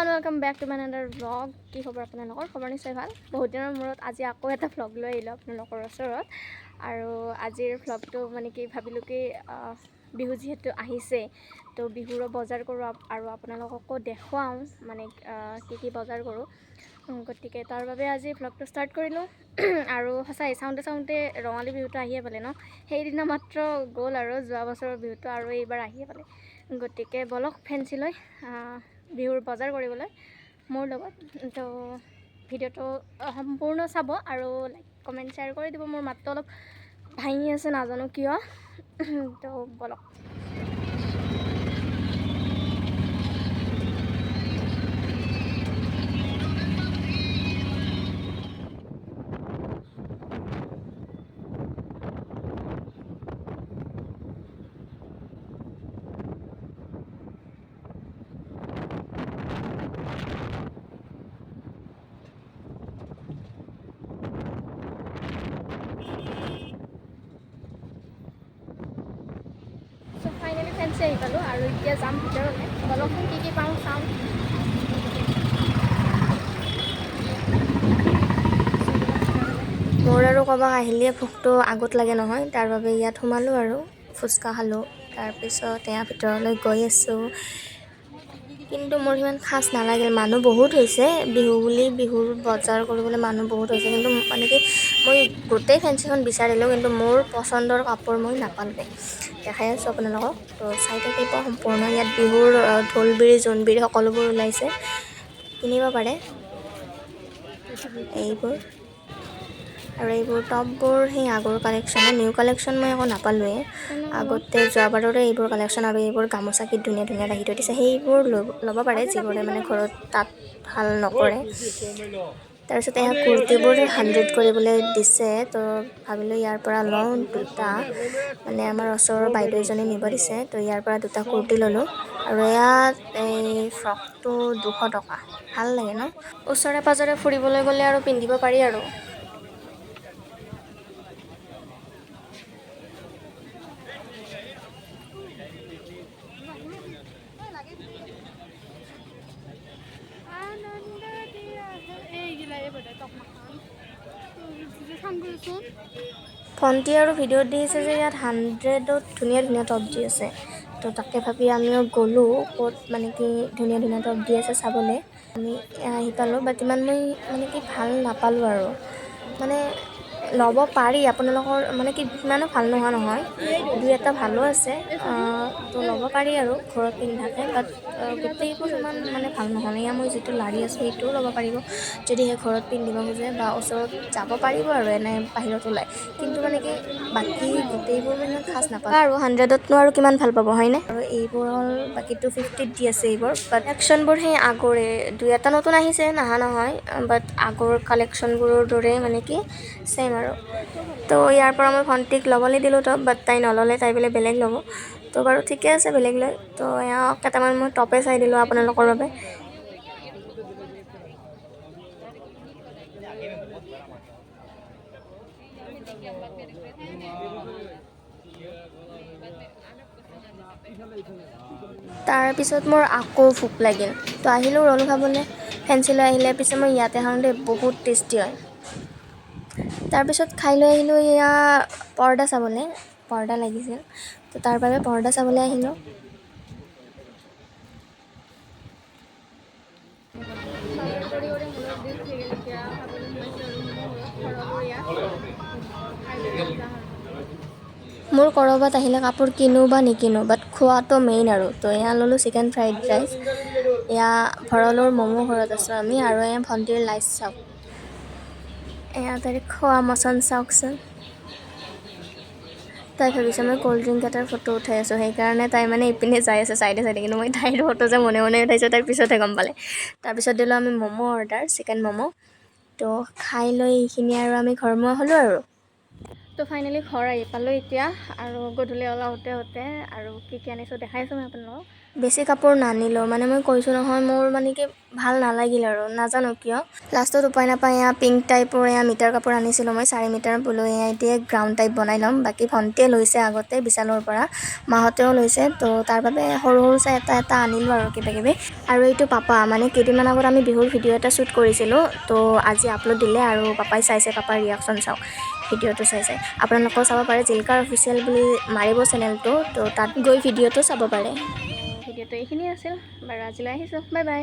and welcome back to my another vlog. কি খবৰ আপোনালোকৰ? খবৰ নিশ্চয় ভাল। বহুত দিনৰ মূৰত আজি আকৌ এটা vlog লৈ আহিলোঁ আপোনালোকৰ ওচৰত। আৰু আজিৰ vlogটো মানে কি ভাবিলোঁ কি বিহু যিহেতু আহিছে তো বিহুৰ বজাৰ কৰোঁ আৰু আপোনালোককো দেখুৱাওঁ মানে কি বজাৰ কৰোঁ। গতিকে তাৰ বাবে আজি vlogটো ষ্টাৰ্ট কৰিলোঁ। আৰু সঁচাই চাওঁতে ৰঙালী বিহুটো আহিয়ে পালে ন। সেইদিনা মাত্ৰ গ'ল আৰু যোৱা বছৰৰ বিহুটো আৰু এইবাৰ আহিয়ে পালে। গতিকে বলক ফেঞ্চিলৈ বিহুৰ বজাৰ কৰিবলৈ মোৰ লগত। তো ভিডিঅ'টো সম্পূৰ্ণ চাব আৰু লাইক কমেণ্ট শ্বেয়াৰ কৰি দিব। মোৰ মাতটো অলপ ভাঙি আছে নাজানো কিয়। তো বলক। ফাইনেলি ফেঞ্চি আহি পালোঁ আৰু এতিয়া যাম ভিতৰলৈ। অলপমান কি পাওঁ চাওঁ। মোৰ আৰু ক'ৰবাত আহিলে ভোকটো আগত লাগে নহয়, তাৰ বাবে ইয়াত সোমালোঁ আৰু ফুচকা খালোঁ। তাৰপিছত এয়া ভিতৰলৈ গৈ আছোঁ, কিন্তু মোৰ সিমান খাচ নালাগিল। মানুহ বহুত হৈছে বিহু বুলি, বিহুৰ বজাৰ কৰিবলৈ মানুহ বহুত হৈছে, কিন্তু মানে কি মই গোটেই ফেঞ্চিখন বিচাৰিলোঁ কিন্তু মোৰ পচন্দৰ কাপোৰ মই নাপালোঁগৈ। দেখাই আছোঁ আপোনালোকক, তো চাই থাকিব সম্পূৰ্ণ। ইয়াত বিহুৰ ঢোলবিৰি জোনবিৰি সকলোবোৰ ওলাইছে, কিনিব পাৰে এইবোৰ। আৰু এইবোৰ টপবোৰ সেই আগৰ কালেকশ্যনে, নিউ কালেকশ্যন মই একো নাপালোঁৱে। আগতে যোৱাবাৰৰে এইবোৰ কালেকশ্যন আৰু এইবোৰ গামোচা কি ধুনীয়া ধুনীয়া ৰাখি থৈ দিছে, সেইবোৰ ল'ব পাৰে যিবোৰে মানে ঘৰত তাত ভাল নকৰে। তাৰপিছত এয়া কুৰ্তিবোৰ 100 কৰিবলৈ দিছে, তো ভাবিলোঁ ইয়াৰ পৰা লওঁ দুটা। মানে আমাৰ ওচৰৰ বাইদেউ এজনী নিব দিছে, তো ইয়াৰ পৰা দুটা কুৰ্তি ল'লোঁ। আৰু ইয়াত এই ফ্ৰকটো 200 টকা, ভাল লাগে ন। ওচৰে পাজৰে ফুৰিবলৈ গ'লে আৰু পিন্ধিব পাৰি আৰু। ভণ্টি আৰু ভিডিঅ'ত দিছে যে ইয়াত 100ত ধুনীয়া ধুনীয়া টপ দি আছে, তো তাকে ভাবি আমিও গ'লোঁ ক'ত মানে কি ধুনীয়া ধুনীয়া টপ দি আছে চাবলৈ। আমি আহি পালোঁ, বাট ইমান মই মানে কি ভাল নাপালোঁ আৰু। মানে ল'ব পাৰি আপোনালোকৰ মানে কি ইমানো ভাল নোহোৱা নহয়, দুই এটা ভালো আছে, তো ল'ব পাৰি আৰু ঘৰত পিন্ধাকৈ। বাট গোটেইবোৰ ইমান মানে ভাল নহয়। এয়া মই যিটো লাৰি আছোঁ সেইটোও ল'ব পাৰিব যদিহে ঘৰত পিন্ধিব খোজে, বা ওচৰত যাব পাৰিব আৰু এনে বাহিৰত ওলাই। কিন্তু মানে কি বাকী গোটেইবোৰ মই ইমান খাচ নাপাওঁ আৰু 100তনো আৰু কিমান ভাল পাব হয়নে। আৰু এইবোৰ হ'ল বাকী 250ত দি আছে এইবোৰ। বাট কালেকশ্যনবোৰ সেই আগৰে, দুই এটা নতুন আহিছে নাহা নহয়, বাট আগৰ কালেকশ্যনবোৰৰ দৰে মানে কি ছেইম আৰু। তো ইয়াৰ পৰা মই ভণ্টিক ল'বলৈ দিলোঁ টপ, বাট তাই নল'লে, তাই বোলে বেলেগ ল'ব। তো বাৰু ঠিকে আছে বেলেগ লৈ। তো এয়া কেইটামান মই টপে চাই দিলোঁ আপোনালোকৰ বাবে। তাৰপিছত মোৰ আকৌ ভোক লাগিল, তো আহিলোঁ ৰ'ল খাবলৈ। ফেঞ্চিলৈ আহিলে পিছে মই ইয়াতে খাওঁ দেই, বহুত টেষ্টি হয়। তাৰপিছত খাই লৈ আহিলোঁ এয়া পৰ্দা চাবলৈ, পৰ্দা লাগিছিল, তো তাৰ বাবে পৰ্দা চাবলৈ আহিলোঁ। মোৰ ক'ৰবাত আহিলে কাপোৰ কিনো বা নিকিনো, বাট খোৱাটো মেইন আৰু। তো এয়া ল'লোঁ চিকেন ফ্ৰাইড ৰাইচ। এয়া ভৰলৰ ম'ম' ঘৰত আছোঁ আমি, আৰু এয়া ভণ্টিৰ লাইচ চাওক। এয়া তাইৰ খোৱা মচন চাওকচোন। তাই ভাবিছে মই ক'ল্ড ড্ৰিংক এটাৰ ফটো উঠাই আছোঁ, সেইকাৰণে তাই মানে ইপিনে যাই আছে চাইডে চাইডে, কিন্তু মই তাইৰ ফটো যে মনে মনে উঠাইছোঁ তাইৰ পিছতহে গম পালে। তাৰপিছত দিলোঁ আমি ম'ম' অৰ্ডাৰ, চিকেন ম'ম'। তো খাই লৈ এইখিনি আৰু আমি ঘৰমুৱা হ'লোঁ আৰু। তো ফাইনেলি ঘৰ আহি পালোঁ এতিয়া, আৰু গধূলি ওলাওঁতে আৰু কি আনিছোঁ দেখাইছোঁ মই আপোনালোকক। বেছি কাপোৰ নানিলোঁ মানে মই কৈছোঁ নহয় মোৰ মানে কি ভাল নালাগিল আৰু নাজানো কিয় লাষ্টত উপায় নাপায় এয়া পিংক টাইপৰ এয়া মিটাৰ কাপোৰ আনিছিলোঁ মই 4 মিটাৰ বোলো এয়া এতিয়া গ্ৰাউণ্ড টাইপ বনাই ল'ম বাকী ভণ্টিয়ে লৈছে আগতে বিশালৰ পৰা মাহঁতেও লৈছে তো তাৰ বাবে সৰু সৰু চাই এটা আনিলোঁ আৰু কিবাকিবি আৰু এইটো পাপা মানে কেইদিনমান আগত আমি বিহুৰ ভিডিঅ' এটা শ্বুট কৰিছিলোঁ তো আজি আপলোড দিলে আৰু পাপাই চাইছে পাপাৰ ৰিয়াকশ্যন চাওক ভিডিঅ'টো চাইছে আপোনালোকেও চাব পাৰে জিলকাৰ অফিচিয়েল বুলি মাৰিব চেনেলটো তো তাত গৈ ভিডিঅ'টো চাব পাৰে ভিডিঅ'টো এইখিনি আছিল বাৰু আজিলৈ আহিছোঁ বাই বাই